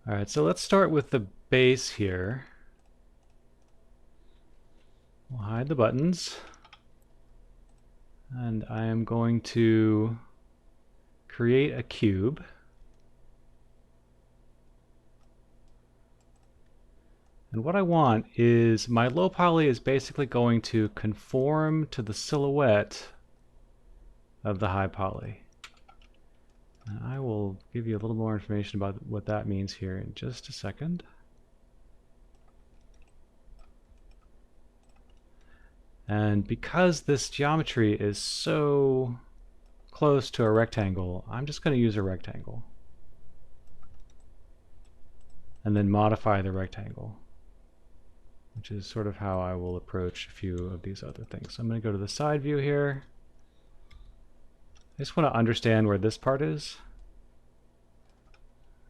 All right, so let's start with the base here. We'll hide the buttons. And I am going to create a cube. And what I want is my low poly is basically going to conform to the silhouette of the high poly. And I will give you a little more information about what that means here in just a second. And because this geometry is so close to a rectangle, I'm just going to use a rectangle. And then modify the rectangle, which is sort of how I will approach a few of these other things. So I'm going to go to the side view here. I just want to understand where this part is.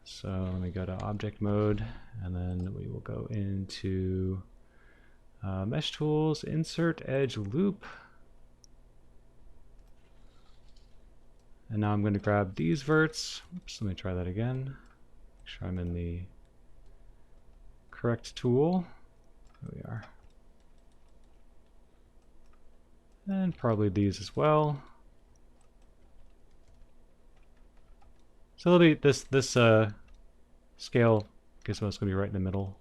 So let me go to object mode, and then we will go into mesh tools, insert edge loop. And now I'm going to grab these verts. Oops, let me try that again. Make sure I'm in the correct tool. There we are. And probably these as well. So it'll be this scale gizmo is going to be right in the middle.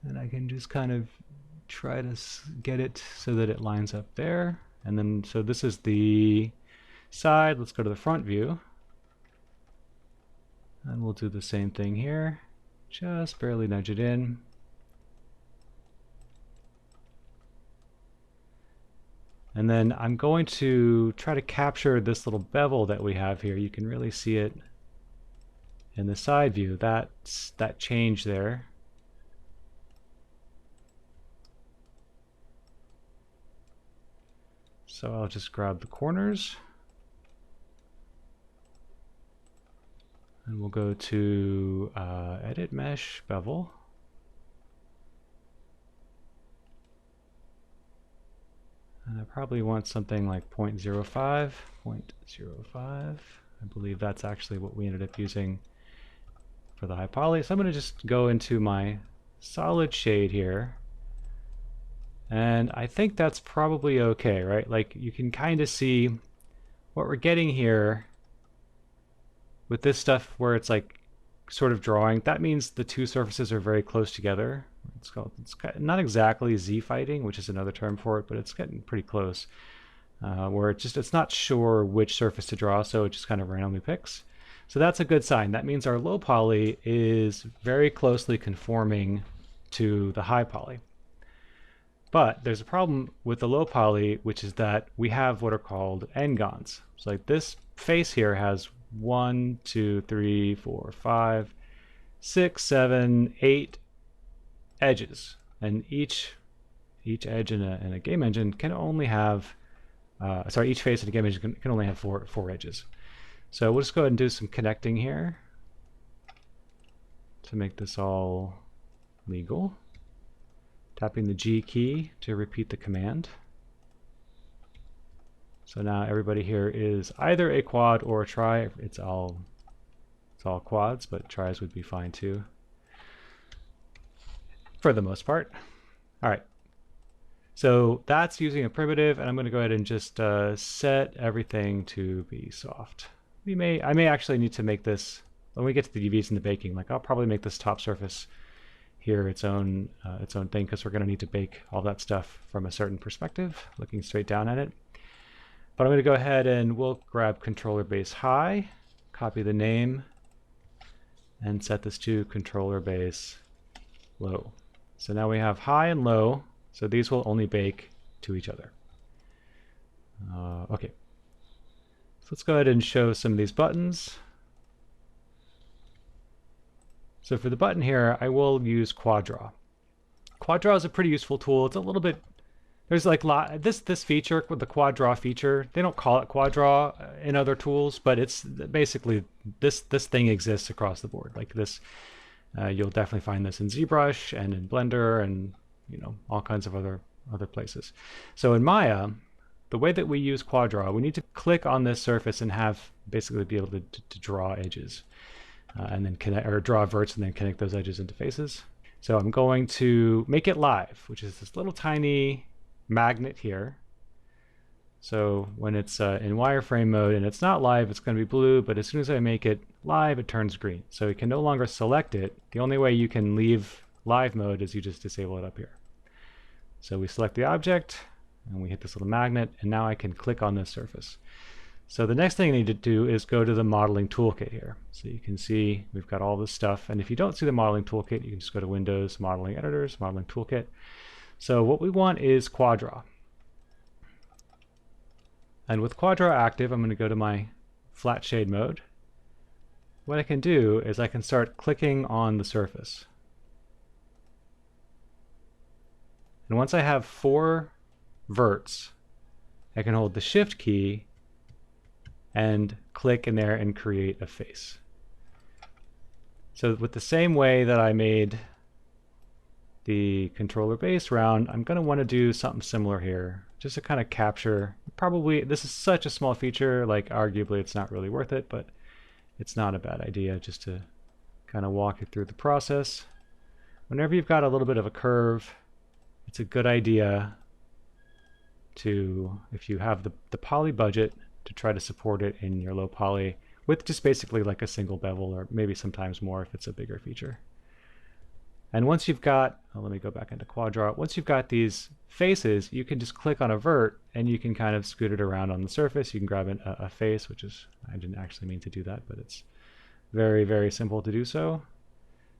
And I can just kind of try to get it so that it lines up there. And then, so this is the side. Let's go to the front view. And we'll do the same thing here. Just barely nudge it in. And then I'm going to try to capture this little bevel that we have here. You can really see it in the side view. That's that change there. So I'll just grab the corners. And we'll go to Edit Mesh Bevel. And I probably want something like 0.05. 0.05. I believe that's actually what we ended up using for the high poly. So I'm going to just go into my solid shade here. And I think that's probably okay, right? Like you can kind of see what we're getting here with this stuff where it's like sort of drawing. That means the two surfaces are very close together. It's not exactly Z fighting, which is another term for it, but it's getting pretty close. Where it's not sure which surface to draw, so it just kind of randomly picks. So that's a good sign. That means our low poly is very closely conforming to the high poly. But there's a problem with the low poly, which is that we have what are called n-gons. So like this face here has 1, 2, 3, 4, 5, 6, 7, 8 edges, and each edge in a game engine can only have each face in a game engine can only have four edges. So we'll just go ahead and do some connecting here to make this all legal. Tapping the G key to repeat the command. So now everybody here is either a quad or a tri. It's all quads, but tris would be fine too, for the most part. All right. So that's using a primitive, and I'm going to go ahead and just set everything to be soft. I may actually need to make this when we get to the UVs and the baking. Like I'll probably make this top surface here its own thing, because we're going to need to bake all that stuff from a certain perspective, looking straight down at it. But I'm going to go ahead and we'll grab controller base high, copy the name, and set this to controller base low. So now we have high and low, so these will only bake to each other. Okay, so let's go ahead and show some of these buttons. So for the button here, I will use Quad Draw. Quad Draw is a pretty useful tool. It's a little bit, there's like this feature with the Quad Draw feature. They don't call it Quad Draw in other tools, but it's basically this thing exists across the board. Like this, you'll definitely find this in ZBrush and in Blender and all kinds of other places. So in Maya, the way that we use Quad Draw, we need to click on this surface and have basically be able to draw edges. and then connect, or draw verts and then connect those edges into faces. So I'm going to make it live, which is this little tiny magnet here. So when it's in wireframe mode and it's not live, it's going to be blue, but as soon as I make it live, it turns green. So you can no longer select it. The only way you can leave live mode is you just disable it up here. So we select the object, and we hit this little magnet, and now I can click on this surface. So the next thing I need to do is go to the modeling toolkit here. So you can see we've got all this stuff, and if you don't see the modeling toolkit, you can just go to Windows, Modeling Editors, Modeling Toolkit. So what we want is Quaddraw. And with Quaddraw active, I'm going to go to my flat shade mode. What I can do is I can start clicking on the surface. And once I have 4 verts, I can hold the Shift key and click in there and create a face. So with the same way that I made the controller base round, I'm going to want to do something similar here, just to kind of capture, probably, this is such a small feature, like arguably it's not really worth it, but it's not a bad idea just to kind of walk you through the process. Whenever you've got a little bit of a curve, it's a good idea to, if you have the poly budget, to try to support it in your low poly with just basically like a single bevel, or maybe sometimes more if it's a bigger feature. And once you've got, let me go back into Quaddraw. Once you've got these faces, you can just click on a vert and you can kind of scoot it around on the surface. You can grab a face, which is, I didn't actually mean to do that, but it's very, very simple to do so.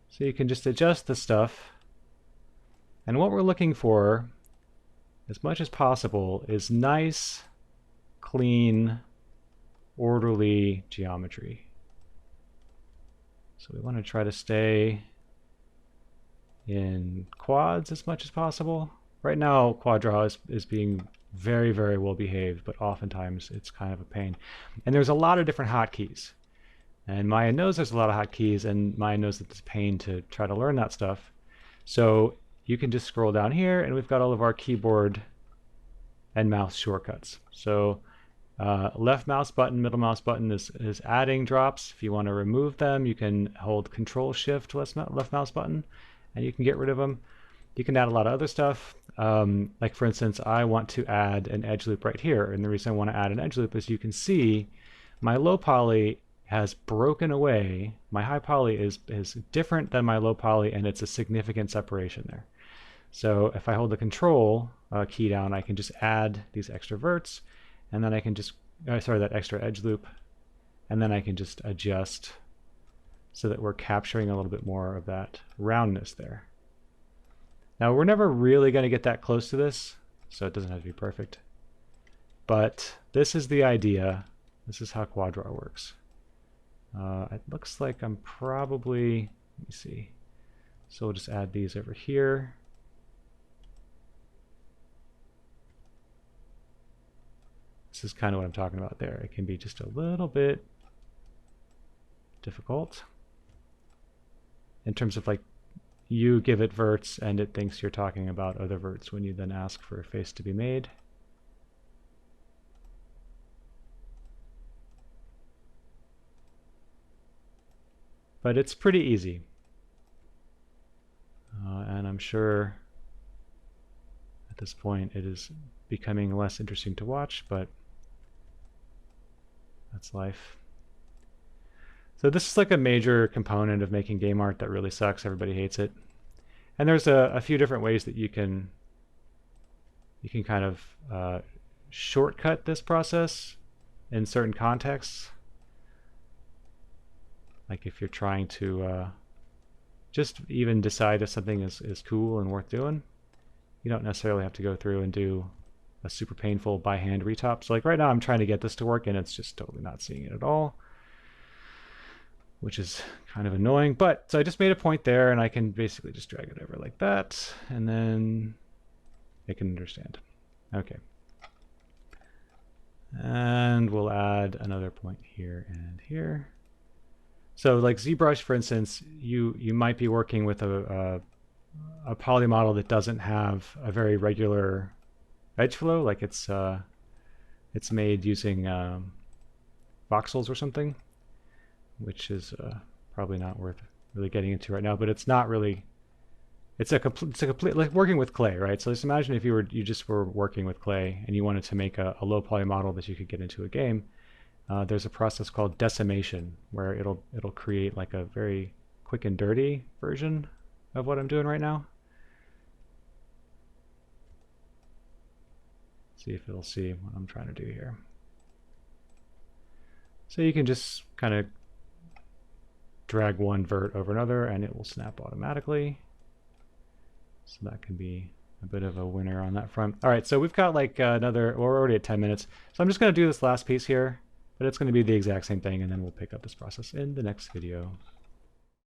So you can just adjust the stuff. And what we're looking for, as much as possible, is nice, clean, orderly geometry. So we want to try to stay in quads as much as possible. Right now, Quaddraw is being very, very well behaved, but oftentimes it's kind of a pain. And there's a lot of different hotkeys. And Maya knows there's a lot of hotkeys, and Maya knows that it's a pain to try to learn that stuff. So you can just scroll down here, and we've got all of our keyboard and mouse shortcuts. So left mouse button, middle mouse button is adding drops. If you want to remove them, you can hold Control Shift left mouse button, and you can get rid of them. You can add a lot of other stuff. Like for instance, I want to add an edge loop right here. And the reason I want to add an edge loop is you can see my low poly has broken away. My high poly is different than my low poly, and it's a significant separation there. So if I hold the Control key down, I can just add these extra verts, and then I can just, that extra edge loop, and then I can just adjust so that we're capturing a little bit more of that roundness there. Now we're never really going to get that close to this, so it doesn't have to be perfect. But this is the idea. This is how Quaddraw works. It looks like I'm probably, let me see. So we'll just add these over here. This is kind of what I'm talking about there. It can be just a little bit difficult in terms of like you give it verts and it thinks you're talking about other verts when you then ask for a face to be made. But it's pretty easy. And I'm sure at this point it is becoming less interesting to watch, but that's life. So this is like a major component of making game art that really sucks. Everybody hates it. And there's a few different ways that you can kind of shortcut this process in certain contexts. Like if you're trying to just even decide if something is cool and worth doing, you don't necessarily have to go through and do a super painful by hand retop. So like right now I'm trying to get this to work and it's just totally not seeing it at all, which is kind of annoying. But so I just made a point there and I can basically just drag it over like that and then it can understand. Okay. And we'll add another point here and here. So like ZBrush, for instance, you might be working with a poly model that doesn't have a very regular edge flow, like it's made using voxels or something, which is probably not worth really getting into right now, but it's not really, it's a complete, like working with clay, right? So just imagine if you just were working with clay and you wanted to make a low poly model that you could get into a game. There's a process called decimation where it'll create like a very quick and dirty version of what I'm doing right now. See if it'll see what I'm trying to do here. So you can just kind of drag one vert over another and it will snap automatically. So that can be a bit of a winner on that front. All right, so we've got like another, well, we're already at 10 minutes. So I'm just going to do this last piece here, but it's going to be the exact same thing, and then we'll pick up this process in the next video.